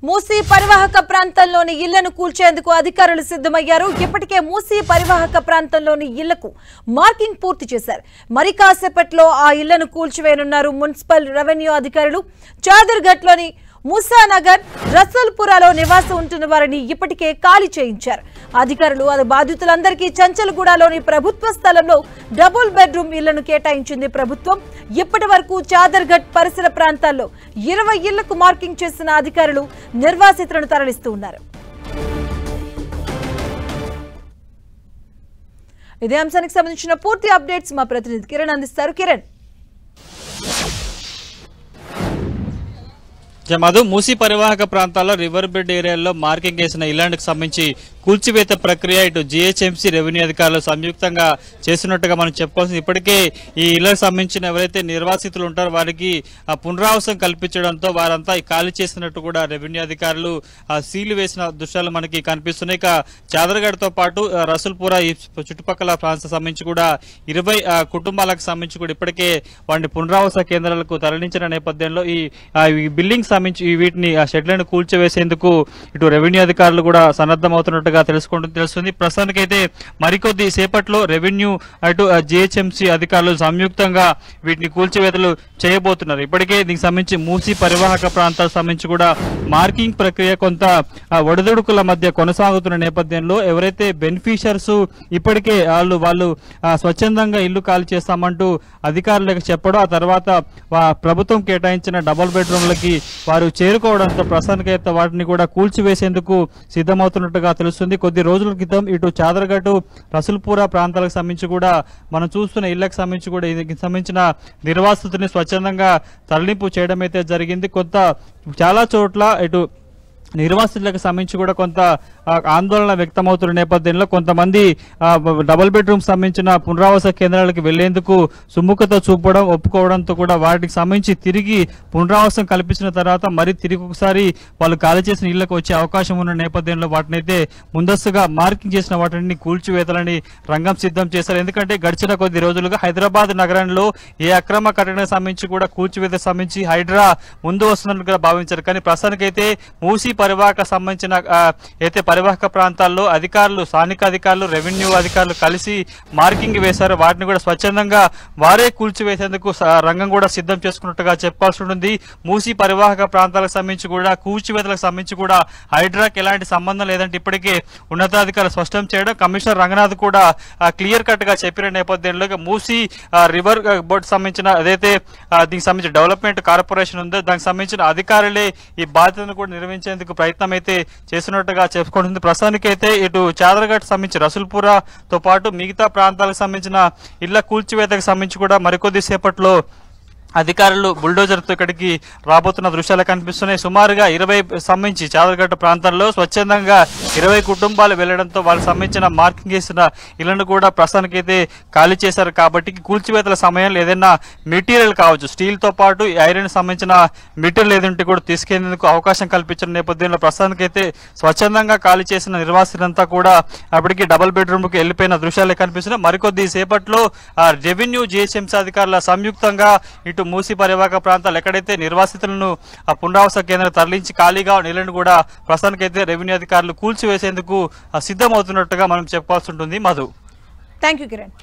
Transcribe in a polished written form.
మూసీ పరివాహక ప్రాంతంలోని ఇళ్లను కూల్చేందుకు అధికారులు సిద్ధమయ్యారు. ఇప్పటికే మూసీ పరివాహక ప్రాంతంలోని ఇళ్లకు మార్కింగ్ పూర్తి చేశారు. మరి కాసేపట్లో ఆ ఇళ్లను కూల్చివేయనున్నారు మున్సిపల్ రెవెన్యూ అధికారులు. చాదర్ఘట్లోని ముసానగర్, రసల్పురాలో నివాసం ఉంటున్న వారిని ఇప్పటికే ఖాళీ చేయించారు. అధికారులు బాధితులందరికీ చంచల్గూడలోని ప్రభుత్వ స్థలంలో డబుల్ బెడ్రూమ్ ఇళ్లను కేటాయించింది ప్రభుత్వం. ఇప్పటి వరకు చాదర్ఘట్ పరిసర ప్రాంతాల్లో 20 ఇళ్లకు మార్కింగ్ చేసిన అధికారులు నిర్వాసితులను తరలిస్తూ ఉన్నారు. ఇదే అంశానికి సంబంధించిన పూర్తి అప్డేట్స్ మా ప్రతినిధి కిరణ్ అందిస్తారు. కిరణ్, మధు, మూసీ పరివాహక ప్రాంతాల్లో రివర్ బెడ్ ఏరియాల్లో మార్కింగ్ చేసిన ఇళ్లకు సంబంధించి కూల్చివేత ప్రక్రియ ఇటు జీహెచ్ఎంసీ రెవెన్యూ అధికారులు సంయుక్తంగా చేస్తున్నట్టుగా మనం చెప్పుకోవాల్సింది. ఇప్పటికే ఈ ఇళ్లకు సంబంధించిన ఎవరైతే నిర్వాసితులు ఉంటారో వారికి పునరావాసం కల్పించడంతో వారంతా ఖాళీ చేసినట్టు కూడా రెవెన్యూ అధికారులు సీలు వేసిన దృశ్యాలు మనకి కనిపిస్తున్నాయి. ఇక చాదర్ఘడ్తో పాటు రసూల్పురా ఈ చుట్టుపక్కల ప్రాంతాలకు సంబంధించి కూడా 20 కుటుంబాలకు సంబంధించి కూడా ఇప్పటికే వాటిని పునరావాస కేంద్రాలకు తరలించిన నేపథ్యంలో ఈ బిల్డింగ్ సంబంధించి వీటిని ఆ షెడ్లను కూల్చివేసేందుకు ఇటు రెవెన్యూ అధికారులు కూడా సన్నద్ధమవుతున్నట్టుగా తెలుస్తుంది. ప్రస్తుతానికైతే మరికొద్ది సేపట్లో రెవెన్యూ అటు జీహెచ్ఎంసీ అధికారులు సంయుక్తంగా వీటిని కూల్చివేతలు చేయబోతున్నారు. ఇప్పటికే దీనికి సంబంధించి మూసీ పరివాహక ప్రాంతాలకు సంబంధించి కూడా మార్కింగ్ ప్రక్రియ కొంత ఒడిదుడుకుల మధ్య కొనసాగుతున్న నేపథ్యంలో ఎవరైతే బెనిఫిషియర్స్ ఇప్పటికే వాళ్ళు స్వచ్ఛందంగా ఇల్లు ఖాళీ చేస్తామంటూ అధికారులకు చెప్పడం, ఆ తర్వాత ప్రభుత్వం కేటాయించిన డబుల్ బెడ్రూమ్లకి వారు చేరుకోవడంతో ప్రస్తుతానికైతే వాటిని కూడా కూల్చివేసేందుకు సిద్ధమవుతున్నట్టుగా తెలుస్తుంది. కొద్ది రోజుల క్రితం ఇటు చాదర్ఘట్, రసూల్పురా ప్రాంతాలకు సంబంధించి కూడా మనం చూస్తున్న ఇళ్లకు సంబంధించి కూడా దీనికి సంబంధించిన నిర్వాసితుల్ని స్వచ్ఛందంగా తరలింపు చేయడం అయితే జరిగింది. చాలా చోట్ల ఇటు నిర్వాసితులకు సంబంధించి కూడా కొంత ఆందోళన వ్యక్తమవుతున్న నేపథ్యంలో కొంతమంది డబుల్ బెడ్రూమ్ సంబంధించిన పునరావాస కేంద్రాలకు వెళ్లేందుకు సుముఖత చూపడం, ఒప్పుకోవడంతో కూడా వాటికి సంబంధించి తిరిగి పునరావాసం కల్పించిన తర్వాత మరి తిరిగి ఒకసారి వాళ్ళు ఖాళీ చేసిన ఇళ్లకు వచ్చే అవకాశం ఉన్న నేపథ్యంలో వాటినైతే ముందస్తుగా మార్కింగ్ చేసిన వాటిని కూల్చివేతలని రంగం సిద్ధం చేశారు. ఎందుకంటే గడిచిన కొద్ది రోజులుగా హైదరాబాద్ నగరంలో ఏ అక్రమ కట్టడానికి సంబంధించి కూడా కూల్చివేత సంబంధించి హైడ్రా ముందు వస్తున్నట్టుగా భావించారు. కానీ ప్రస్తుతానికైతే మూసీ పరివాహక సంబంధించిన అయితే పరివాహక ప్రాంతాల్లో అధికారులు, స్థానిక అధికారులు, రెవెన్యూ అధికారులు కలిసి మార్కింగ్ వేశారు. వాటిని కూడా స్వచ్ఛందంగా వారే కూల్చివేసేందుకు రంగం కూడా సిద్ధం చేసుకున్నట్టుగా చెప్పాల్సి ఉంటుంది. మూసీ పరివాహక ప్రాంతాలకు సంబంధించి కూడా కూల్చివేతలకు సంబంధించి కూడా హైడ్రాకి ఎలాంటి సంబంధం లేదంటే ఇప్పటికే ఉన్నతాధికారులు స్పష్టం చేయడం, కమిషనర్ రంగనాథ్ కూడా క్లియర్ కట్ గా చెప్పిన నేపథ్యంలో మూసీ రివర్ బోర్డు సంబంధించిన ఏదైతే దీనికి సంబంధించిన డెవలప్మెంట్ కార్పొరేషన్ ఉందో దానికి సంబంధించిన అధికారులే ఈ బాధ్యతను కూడా నిర్వహించేందుకు ప్రయత్నం అయితే చేస్తున్నట్టుగా చెప్పుకుంటుంది. ప్రస్తుతానికైతే ఇటు చాదర్ఘట్ సంబంధించి రసూల్పురాతో పాటు మిగతా ప్రాంతాలకు సంబంధించిన ఇళ్ల కూల్చివేతకు సంబంధించి కూడా మరికొద్ది సేపట్లో అధికారులు బుల్డోజర్తో ఇక్కడికి రాబోతున్న దృశ్యాలు కనిపిస్తున్నాయి. సుమారుగా 20 సంబంధించి చాదర్ఘట్ ప్రాంతాల్లో స్వచ్ఛందంగా 20 కుటుంబాలు వెళ్లడంతో వాళ్ళకి సంబంధించిన మార్కింగ్ చేసిన ఇళ్లను కూడా ప్రస్తుతానికైతే ఖాళీ చేశారు. కాబట్టి కూల్చివేతల సమయంలో ఏదైనా మెటీరియల్ కావచ్చు, స్టీల్ తో పాటు ఐరన్ సంబంధించిన మెటీరియల్ ఏదంటే కూడా తీసుకెళ్లేందుకు అవకాశం కల్పించిన నేపథ్యంలో ప్రస్తుతానికైతే స్వచ్ఛందంగా ఖాళీ చేసిన నిర్వాసితులంతా కూడా అప్పటికి డబుల్ బెడ్రూమ్ కి వెళ్లిపోయిన దృశ్యాలు కనిపిస్తున్నాయి. మరికొద్ది సేపట్లో రెవెన్యూ జీహెచ్ఎంసీ అధికారుల సంయుక్తంగా ఇటు మూసీ పరివాహక ప్రాంతాలు ఎక్కడైతే నిర్వాసితులను పునరావాస కేంద్రం తరలించి ఖాళీగా నీళ్లను కూడా ప్రస్తుతానికైతే రెవెన్యూ అధికారులు కూల్చివేసేందుకు సిద్ధమవుతున్నట్టుగా మనం చెప్పాల్సి ఉంటుంది. Madhu, thank you Kiran.